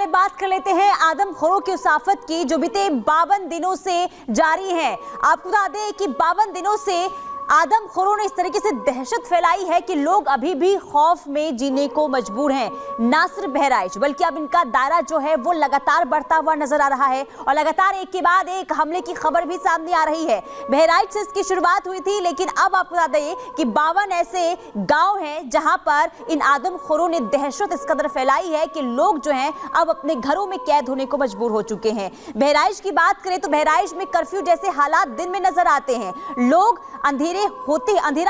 बात कर लेते हैं आदमखोरों की उस आफत की जो बीते 52 दिनों से जारी है। आपको बता दें कि 52 दिनों से आदमखोरों ने इस तरीके से दहशत फैलाई है कि लोग अभी भी खौफ में जीने को मजबूर हैं। ना सिर्फ बहराइच बल्कि अब इनका दायरा जो है वो लगातार बढ़ता हुआ नजर आ रहा है और लगातार एक के बाद एक हमले की खबर भी सामने आ रही है। बहराइच से इसकी शुरुआत हुई थी, लेकिन अब आपको बता दें कि 52 ऐसे गांव हैं जहां पर इन आदमखोरों ने दहशत इस कदर फैलाई है कि लोग जो हैं अब अपने घरों में कैद होने को मजबूर हो चुके हैं। बहराइच की बात करें तो बहराइच में कर्फ्यू जैसे हालात दिन में नजर आते हैं। लोग अंधेरा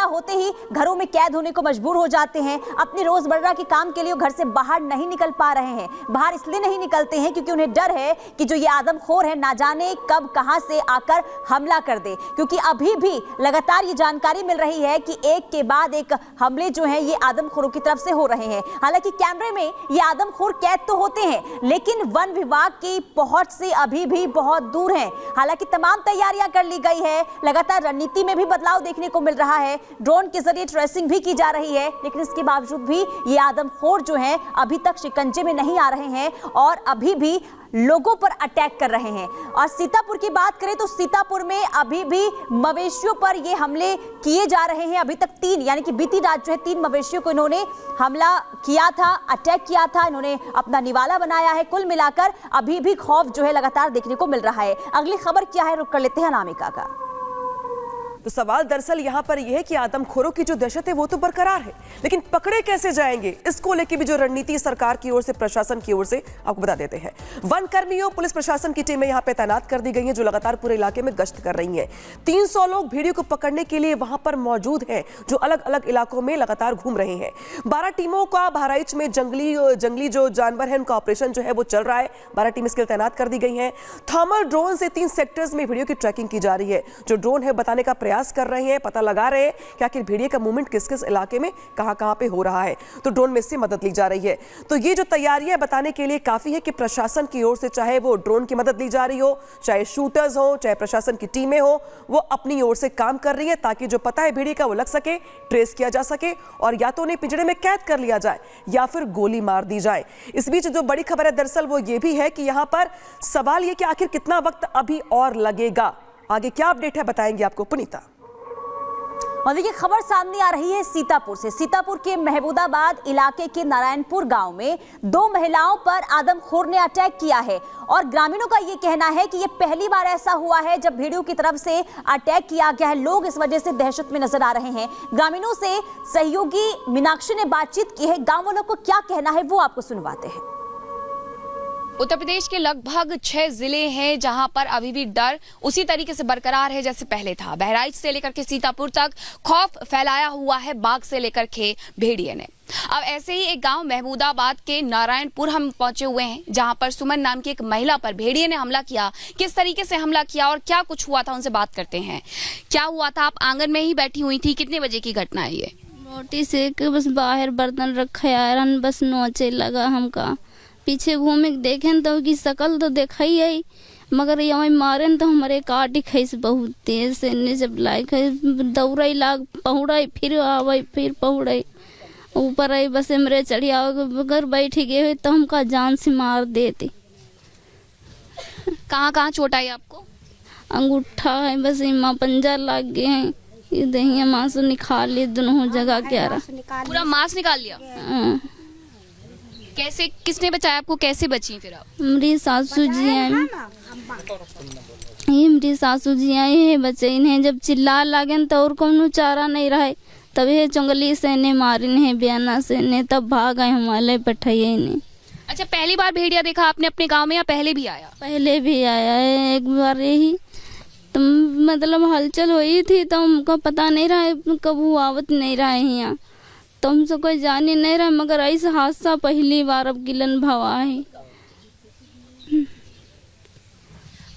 होते ही घरों में कैद होने को मजबूर हो जाते हैं। अपनी रोजमर्रा के काम के लिए घर से बाहर नहीं निकल पा रहे हैं। बाहर इसलिए नहीं निकलते हैं क्योंकि उन्हें डर है कि जो ये आदमखोर है ना जाने कब कहां से आकर हमला कर दे, क्योंकि अभी भी लगातार ये जानकारी मिल रही है कि एक के बाद एक हमले जो हैं ये आदमखोरों की तरफ से हो रहे हैं। हालांकि कैमरे में ये आदमखोर कैद तो होते हैं, लेकिन वन विभाग की पहुंच से अभी भी बहुत दूर हैं। हालांकि तमाम तैयारियां कर ली गई है, लगातार रणनीति में भी बदलाव देखने को मिल रहा है, ड्रोन के जरिए ट्रेसिंग भी की जा रही है, लेकिन इसके बावजूद भी ये आदमखोर जो हैं अभी तक शिकंजे में नहीं आ रहे हैं और अभी भी लोगों पर अटैक कर रहे हैं। और सीतापुर की बात करें तो सीतापुर में अभी भी मवेशियों पर ये हमले किए जा रहे हैं। अभी तक 3 यानी कि बीती रात जो है 3 मवेशियों को इन्होंने हमला किया था, अटैक किया था, इन्होंने अपना निवाला बनाया है। कुल मिलाकर अभी भी खौफ जो है लगातार देखने को मिल रहा है। अगली खबर क्या है, रुक कर लेते हैं अनामिका का। तो सवाल दरअसल यहाँ पर यह है कि आदमखोरों की जो दहशत है वो तो बरकरार है, लेकिन पकड़े कैसे जाएंगे, इसको लेकर भी जो रणनीति सरकार की ओर से, प्रशासन की ओर से आपको बता देते हैं। वन कर्मियों, पुलिस प्रशासन की टीमें यहाँ पे तैनात कर दी गई हैं जो लगातार पूरे इलाके में गश्त कर रही हैं। 300 लोग भेड़ियों को पकड़ने के लिए वहां पर मौजूद हैं जो अलग अलग इलाकों में लगातार घूम रहे हैं। 12 टीमों का बहराइच में जंगली जो जानवर है उनका ऑपरेशन जो है वो चल रहा है। 12 टीम इसके लिए तैनात कर दी गई है। थर्मल ड्रोन से 3 सेक्टर्स में भेड़ियों की ट्रैकिंग की जा रही है। जो ड्रोन है बताने का प्रयास कर रहे हैं, पता लगा रहे हैं कि आखिर भेड़िए का मूवमेंट किस किस इलाके में कहां पे हो रहा है, तो ड्रोन में इससे मदद ली जा रही है। तो ये जो तैयारियां बताने के लिए काफी है कि प्रशासन की ओर से चाहे वो ड्रोन की मदद ली जा रही हो, चाहे शूटर्स हो, चाहे प्रशासन की टीमें हो, वो अपनी ओर से काम कर रही है ताकि जो पता है भेड़िए का वो लग सके, ट्रेस किया जा सके और या तो उन्हें पिंजरे में कैद कर लिया जाए या फिर गोली मार दी जाए। इस बीच जो बड़ी खबर है दरअसल वो ये भी है कि यहां पर सवाल ये कि आखिर कितना वक्त अभी और लगेगा। आगे क्या अपडेट है बताएंगे आपको पुनीता। और देखिए खबर सामने आ रही है सीतापुर से। सीतापुर के महमूदाबाद इलाके के नारायणपुर गांव में 2 महिलाओं पर आदमखोर ने अटैक किया है और ग्रामीणों का ये कहना है कि ये पहली बार ऐसा हुआ है जब भेड़ियों की तरफ से अटैक किया गया है। लोग इस वजह से दहशत में नजर आ रहे हैं। ग्रामीणों से सहयोगी मीनाक्षी ने बातचीत की है। गांव वालों को क्या कहना है वो आपको सुनवाते हैं। उत्तर प्रदेश के लगभग 6 जिले हैं जहां पर अभी भी डर उसी तरीके से बरकरार है जैसे पहले था। बहराइच से लेकर के सीतापुर तक खौफ फैलाया हुआ है बाघ से लेकर के भेड़िए ने। अब ऐसे ही एक गांव महमूदाबाद के नारायणपुर हम पहुंचे हुए हैं जहां पर सुमन नाम की एक महिला पर भेड़िए ने हमला किया। किस तरीके से हमला किया और क्या कुछ हुआ था उनसे बात करते हैं। क्या हुआ था? आप आंगन में ही बैठी हुई थी, कितने बजे की घटना है ये? रोटी से बस बाहर बर्तन रखा यार, बस नोचे लगा हमका। पीछे घूमे देखें तो की शकल तो देखा ही है, मगर यहाँ मारे तो हमारे काटी खैस बहुत तेज से ने जब लाइक दौड़ाई लाग पहुड़ाई फिर आवाई फिर पहुड़ाई ऊपर आई बस मेरे चढ़िया अगर बैठ गए हुए तो हमका जान से मार देते। कहाँ कहाँ चोट आई आपको? अंगूठा है बस इमा पंजा लग गए हैं, ये दहिया मांस निकाल लिए दोनों जगह क्या रहा, पूरा मांस निकाल लिया। कैसे, किसने बचाया आपको, कैसे बची फिर आप? मेरी सासू जी आई, ये मेरी सासू जी आई है बचे इन्हें जब चिल्ला लागन तो और कोनो चारा नहीं रहे, तब ये जंगली से ने मारिन है बयाना से ने तब भाग आए हमारे बैठाइए इन्हें। अच्छा, पहली बार भेड़िया देखा आपने अपने गांव में या पहले भी आया? पहले भी आया है एक बार यही, तो मतलब हलचल हुई थी तो हमको पता नहीं रहा कब आवत नहीं रहा है यहाँ, तो हमसे कोई जान ही नहीं रहा, मगर ऐसा हादसा पहली बार अब गिलन भवा है।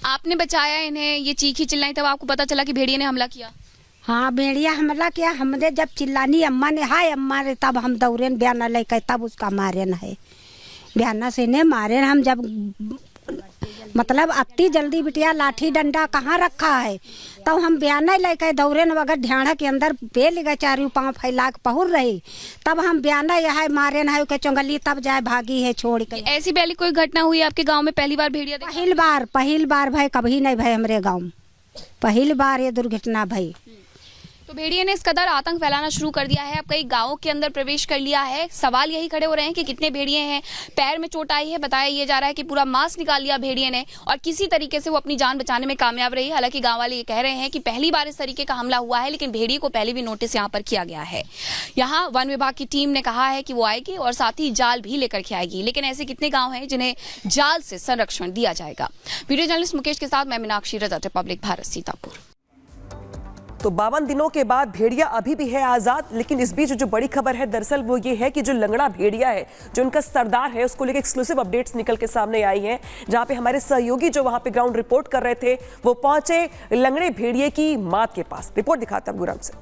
आपने बचाया इन्हें, ये चीखी चिल्लाई तब आपको पता चला कि भेड़िए ने हमला किया? हाँ, भेड़िया हमला किया। हमने जब चिल्लानी अम्मा ने हाय अम्मा ने तब हम दौड़े बयाना लेकर तब उसका मारे न है, बयाना से ने मारे। हम जब मतलब अति जल्दी बिटिया लाठी डंडा कहाँ रखा है। तब हम बयान लेके दौड़े न अगर ढ्याणा के अंदर पेल गए चारू पाँव फैला के पहुर रही, तब हम बयान यह मारे न के चुंगली तब जाए भागी है छोड़ के। ऐसी पहले कोई घटना हुई आपके गांव में? पहली बार भेड़िया देखा? पहिल बार भाई, कभी नहीं भाई हमारे गाँव में, पहली बार ये दुर्घटना भाई। तो भेड़िए ने इस कदर आतंक फैलाना शुरू कर दिया है, अब कई गांवों के अंदर प्रवेश कर लिया है। सवाल यही खड़े हो रहे हैं कि कितने भेड़िए हैं, पैर में चोट आई है, बताया ये जा रहा है कि पूरा मांस निकाल लिया भेड़िए ने और किसी तरीके से वो अपनी जान बचाने में कामयाब रही। हालांकि गांव वाले ये कह रहे हैं कि पहली बार इस तरीके का हमला हुआ है, लेकिन भेड़िए को पहले भी नोटिस यहाँ पर किया गया है। यहाँ वन विभाग की टीम ने कहा है कि वो आएगी और साथ ही जाल भी लेकर के आएगी, लेकिन ऐसे कितने गाँव हैं जिन्हें जाल से संरक्षण दिया जाएगा? वीडियो जर्नलिस्ट मुकेश के साथ मैं मीनाक्षी रजा, रिपब्लिक भारत, सीतापुर। तो 52 दिनों के बाद भेड़िया अभी भी है आजाद, लेकिन इस बीच जो बड़ी खबर है दरअसल वो ये है कि जो लंगड़ा भेड़िया है, जो उनका सरदार है, उसको लेकर एक्सक्लूसिव अपडेट्स निकल के सामने आई हैं, जहां पे हमारे सहयोगी जो वहां पे ग्राउंड रिपोर्ट कर रहे थे वो पहुंचे लंगड़े भेड़िए की मात के पास। रिपोर्ट दिखाते हैं गुरम से।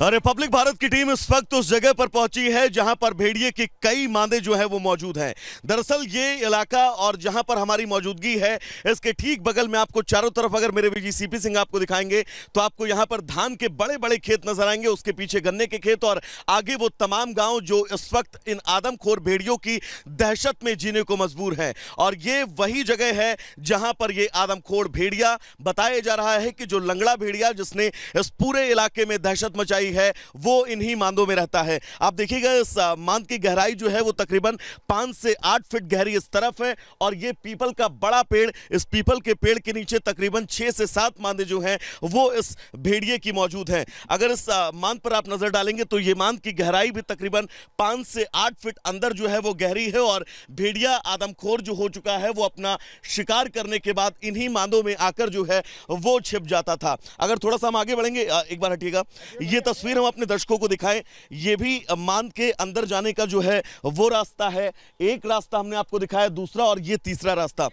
रिपब्लिक भारत की टीम इस वक्त उस जगह पर पहुंची है जहां पर भेड़िए के कई मादे जो है वो मौजूद हैं। दरअसल ये इलाका और जहां पर हमारी मौजूदगी है इसके ठीक बगल में आपको चारों तरफ अगर मेरे वीजी सीपी सिंह आपको दिखाएंगे तो आपको यहां पर धान के बड़े बड़े खेत नजर आएंगे, उसके पीछे गन्ने के खेत और आगे वो तमाम गांव जो इस वक्त इन आदमखोर भेड़ियों की दहशत में जीने को मजबूर हैं। और ये वही जगह है जहां पर ये आदमखोर भेड़िया, बताया जा रहा है कि जो लंगड़ा भेड़िया जिसने इस पूरे इलाके में दहशत मचाई है वो इन्हीं मांदों में रहता है। आप देखिएगा इस मांद की गहराई जो है वो तकरीबन 5 से 8 फीट गहरी इस तरफ है और ये पीपल का बड़ा पेड़, इस पीपल के पेड़ के नीचे तकरीबन 6 से 7 मांदे जो हैं वो इस भेड़िए की मौजूद हैं। अगर इस मांद पर आप नजर डालेंगे तो ये मांद की गहराई भी तकरीबन 5 से 8 फीट अंदर जो है वो गहरी है और भेड़िया आदमखोर जो हो चुका है वो अपना शिकार करने के बाद इन्हीं मांदों में आकर जो है वो छिप जाता था। अगर थोड़ा सा हम आगे बढ़ेंगे, एक बार हटिएगा, ये तस्वीर हम अपने दर्शकों को दिखाएं। ये भी मांद के अंदर जाने का जो है वो रास्ता है। एक रास्ता हमने आपको दिखाया, दूसरा और ये तीसरा रास्ता।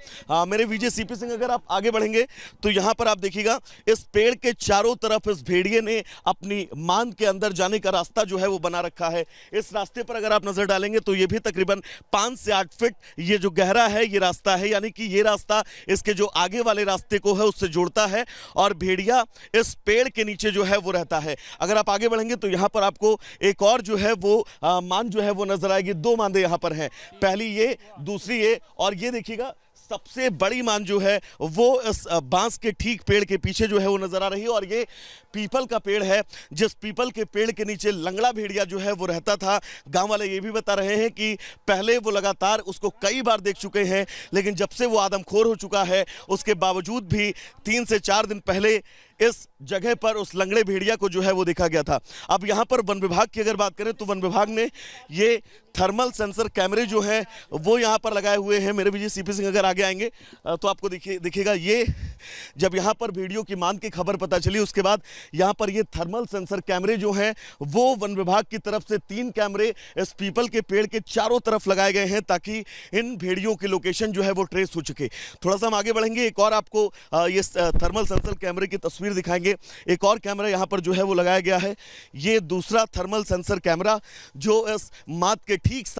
मेरे विजय सीपी सिंह अगर आप आगे बढ़ेंगे तो यहां पर आप देखिएगा इस पेड़ के चारों तरफ इस भेड़िए ने अपनी मांद के अंदर जाने का रास्ता जो है वो बना रखा है। इस रास्ते पर अगर आप नजर डालेंगे तो ये भी तकरीबन 5 से 8 फीट ये जो गहरा है ये रास्ता है, यानी कि ये रास्ता इसके जो आगे वाले रास्ते को है उससे जोड़ता है और भेड़िया इस पेड़ के नीचे जो है वो रहता है। अगर आप आगे बढ़ेंगे तो यहां पर आपको एक और जो है वो मांद जो है वो नजर आएगी। 2 मांदे यहां पर हैं, पहली ये, दूसरी ये और ये देखिएगा सबसे बड़ी मांद जो है वो इस बांस के ठीक पेड़ के पीछे जो है वो नजर आ रही है और ये पीपल का पेड़ है जिस पीपल के पेड़ के नीचे लंगड़ा भेड़िया जो है वो रहता था। गांव वाले ये भी बता रहे हैं कि पहले वो लगातार उसको कई बार देख चुके हैं, लेकिन जब से वो आदमखोर हो चुका है उसके बावजूद भी 3 से 4 दिन पहले इस जगह पर उस लंगड़े भेड़िया को जो है वो देखा गया था। अब यहाँ पर वन विभाग की अगर बात करें तो वन विभाग ने ये थर्मल सेंसर कैमरे जो है वो यहाँ पर लगाए हुए हैं। मेरे विजय सीपी सिंह अगर आगे आएंगे तो आपको दिखेगा ये जब यहाँ पर भेड़ियों की मांद की खबर पता चली उसके बाद यहाँ पर ये थर्मल सेंसर कैमरे जो हैं वो वन विभाग की तरफ से 3 कैमरे इस पीपल के पेड़ के चारों तरफ लगाए गए हैं ताकि इन भेड़ियों की लोकेशन जो है वो ट्रेस हो चुके। थोड़ा सा हम आगे बढ़ेंगे, एक और आपको ये थर्मल सेंसर कैमरे की तस्वीर दिखाएंगे। एक और कैमरा यहाँ पर जो है वो लगाया गया है, ये दूसरा थर्मल सेंसर कैमरा जो इस मांद के ठीक